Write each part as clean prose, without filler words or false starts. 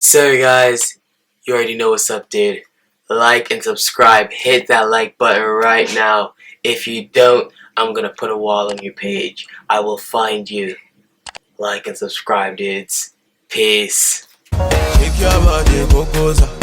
So guys, you already know what's up, dude. Like and subscribe. Hit that like button right now. If you don't, I'm gonna put a wall on your page. I will find you. Like and subscribe, dudes. Peace. Shake your body, Bokoza.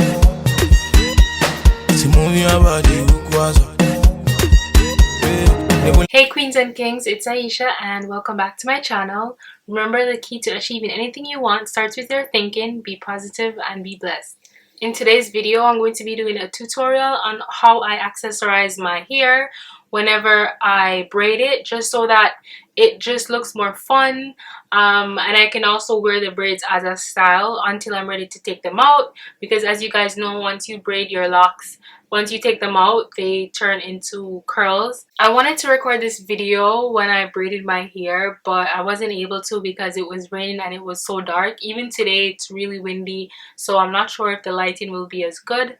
Hey queens and kings, it's Aisha and welcome back to my channel. Remember, the key to achieving anything you want starts with your thinking. Be positive and be blessed. In today's video, I'm going to be doing a tutorial on how I accessorize my hair whenever I braid it, just so that it just looks more fun, and I can also wear the braids as a style until I'm ready to take them out, because as you guys know, once you braid your locks, once you take them out, they turn into curls. I wanted to record this video when I braided my hair, but I wasn't able to because it was raining and it was so dark. Even today, it's really windy, so I'm not sure if the lighting will be as good.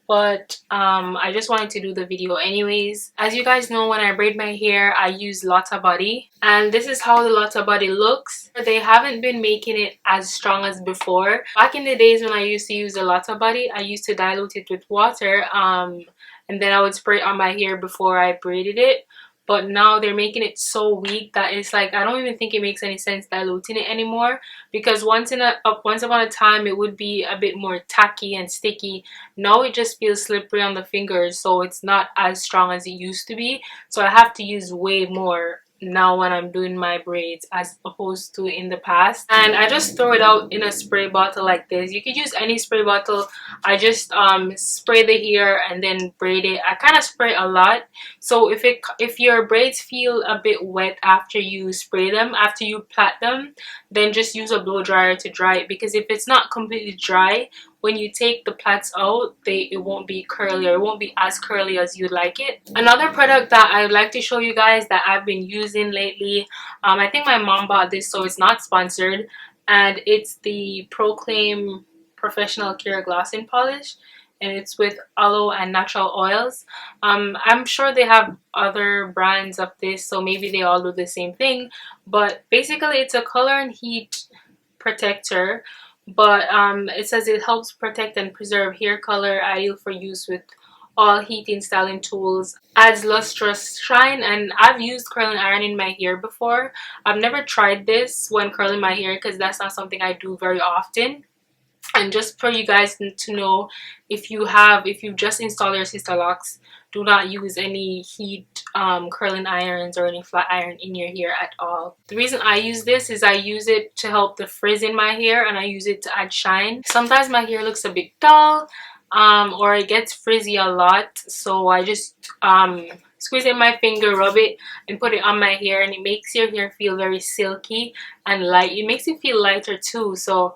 But I just wanted to do the video anyways. As you guys know, when I braid my hair, I use Lotta Body, and this is how the Lotta Body looks. They haven't been making it as strong as before. Back in the days when I used to use the Lotta Body, I used to dilute it with water, and then I would spray it on my hair before I braided it. But now they're making it so weak that it's like I don't even think it makes any sense diluting it anymore, because once upon a time it would be a bit more tacky and sticky. Now it just feels slippery on the fingers, so it's not as strong as it used to be. So I have to use way more now when I'm doing my braids as opposed to in the past. And I just throw it out in a spray bottle like this. You could use any spray bottle. I just spray the hair and then braid it. I kind of spray a lot, so if your braids feel a bit wet after you spray them, after you plait them, then just use a blow dryer to dry it, because if it's not completely dry, when you take the plaits out, it won't be curly, or it won't be as curly as you'd like it. Another product that I'd like to show you guys that I've been using lately, I think my mom bought this, so it's not sponsored, and it's the Proclaim Professional Care Glossing Polish, and it's with aloe and natural oils. I'm sure they have other brands of this, so maybe they all do the same thing, but basically it's a color and heat protector. But it says it helps protect and preserve hair color, ideal for use with all heating styling tools, adds lustrous shine. And I've used curling iron in my hair before. I've never tried this when curling my hair because that's not something I do very often. And just for you guys to know, if you just installed your Sisterlocks, do not use any heat curling irons or any flat iron in your hair at all. The reason I use this is I use it to help the frizz in my hair, and I use it to add shine. Sometimes my hair looks a bit dull, or it gets frizzy a lot, so I just squeeze it in my finger, rub it, and put it on my hair, and it makes your hair feel very silky and light. It makes it feel lighter too. So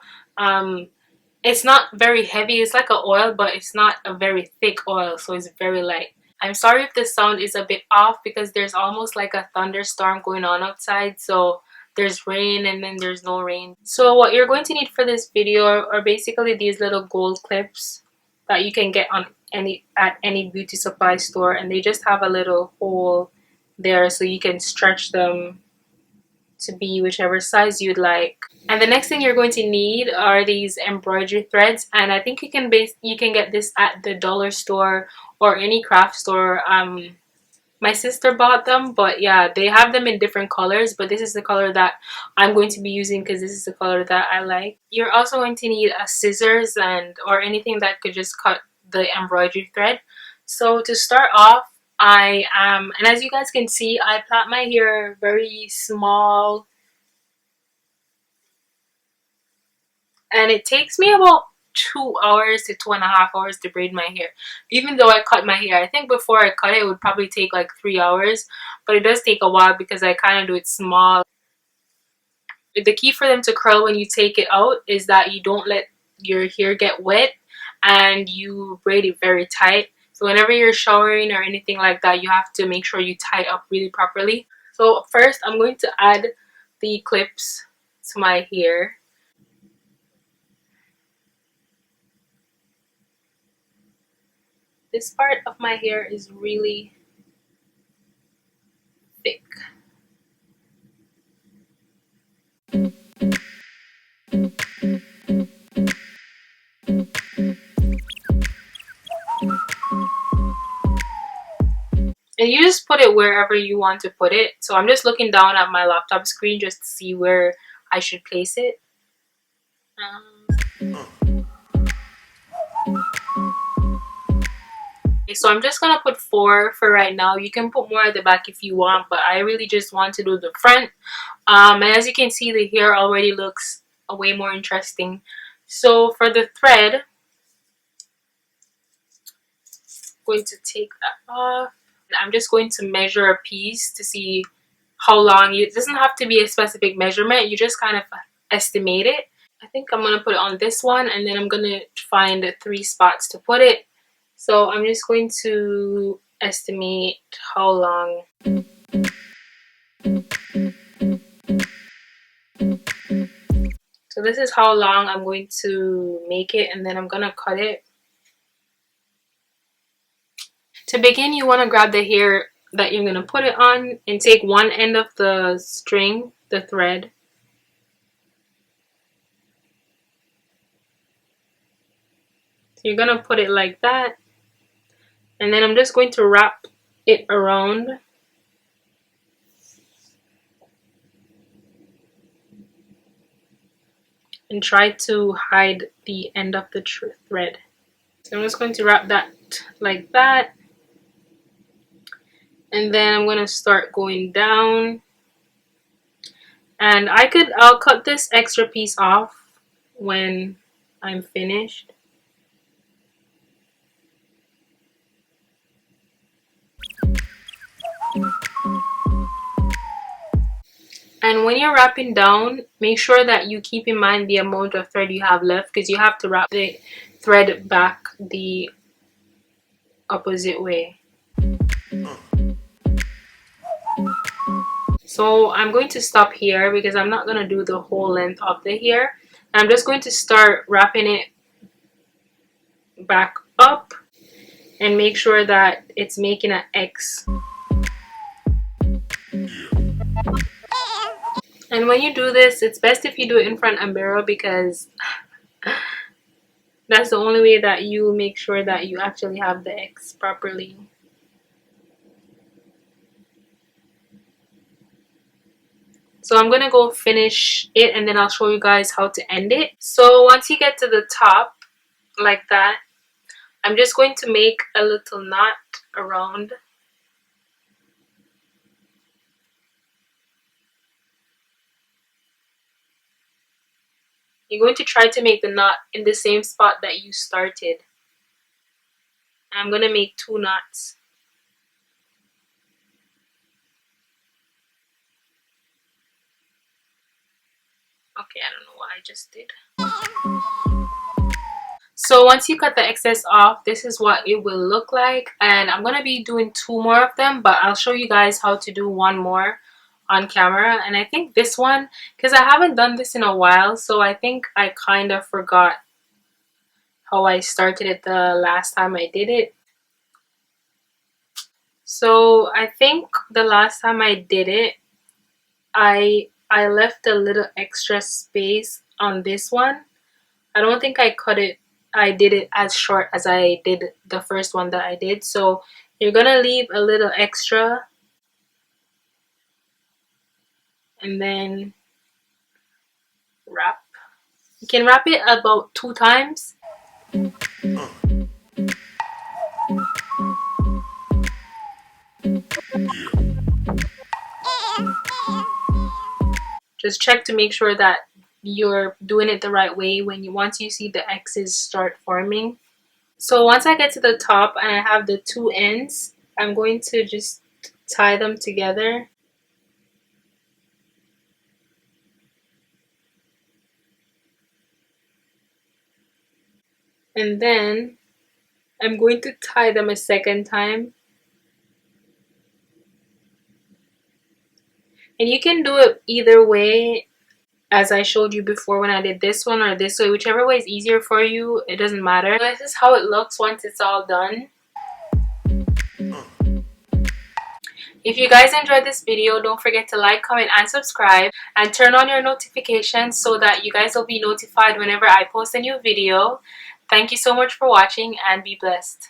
it's not very heavy. It's like an oil, but it's not a very thick oil, so it's very light. I'm sorry if the sound is a bit off because there's almost like a thunderstorm going on outside, so there's rain and then there's no rain. So what you're going to need for this video are basically these little gold clips that you can get at any beauty supply store, and they just have a little hole there so you can stretch them to be whichever size you'd like. And the next thing you're going to need are these embroidery threads, and I think you can get this at the dollar store or any craft store. My sister bought them, but yeah, they have them in different colors, but this is the color that I'm going to be using because this is the color that I like. You're also going to need a scissors or anything that could just cut the embroidery thread. So to start off, and as you guys can see, I plait my hair very small, and it takes me about 2 hours to 2.5 hours to braid my hair, even though I cut my hair. I think before I cut it, it would probably take like 3 hours, but it does take a while because I kind of do it small. The key for them to curl when you take it out is that you don't let your hair get wet, and you braid it very tight. So whenever you're showering or anything like that, you have to make sure you tie it up really properly. So first, I'm going to add the clips to my hair. This part of my hair is really thick. And you just put it wherever you want to put it. So I'm just looking down at my laptop screen just to see where I should place it. So I'm just gonna put 4 for right now. You can put more at the back if you want, but I really just want to do the front. And as you can see, the hair already looks way more interesting. So for the thread, I'm going to take that off. I'm just going to measure a piece to see how long. It doesn't have to be a specific measurement. You just kind of estimate it. I think I'm gonna put it on this one, and then I'm gonna find 3 spots to put it. So I'm just going to estimate how long. So this is how long I'm going to make it, and then I'm gonna cut it. To begin, you want to grab the hair that you're gonna put it on and take one end of the string, the thread, so you're gonna put it like that, and then I'm just going to wrap it around. And try to hide the end of the thread. So I'm just going to wrap that like that. And then I'm going to start going down. And I'll cut this extra piece off when I'm finished. And when you're wrapping down, make sure that you keep in mind the amount of thread you have left, because you have to wrap the thread back the opposite way. So I'm going to stop here because I'm not going to do the whole length of the hair. I'm just going to start wrapping it back up and make sure that it's making an X. And when you do this, it's best if you do it in front of a mirror, because that's the only way that you make sure that you actually have the X properly. So I'm gonna go finish it, and then I'll show you guys how to end it. So once you get to the top like that, I'm just going to make a little knot around. You're going to try to make the knot in the same spot that you started. I'm going to make 2 knots. Okay, I don't know what I just did. So once you cut the excess off, this is what it will look like. And I'm going to be doing 2 more of them, but I'll show you guys how to do 1 more on camera. And I think this one, because I haven't done this in a while, so I think I kind of forgot how I started it the last time I did it. So I think the last time I did it, I left a little extra space on this one. I don't think I did it as short as I did the first one that I did. So you're gonna leave a little extra, and then wrap. You can wrap it about 2 times. Just check to make sure that you're doing it the right way once you see the X's start forming. So once I get to the top and I have the 2 ends, I'm going to just tie them together. And then I'm going to tie them a second time. And you can do it either way, as I showed you before when I did this one, or this way. Whichever way is easier for you, it doesn't matter. This is how it looks once it's all done. If you guys enjoyed this video, don't forget to like, comment, and subscribe, and turn on your notifications so that you guys will be notified whenever I post a new video. Thank you so much for watching, and be blessed.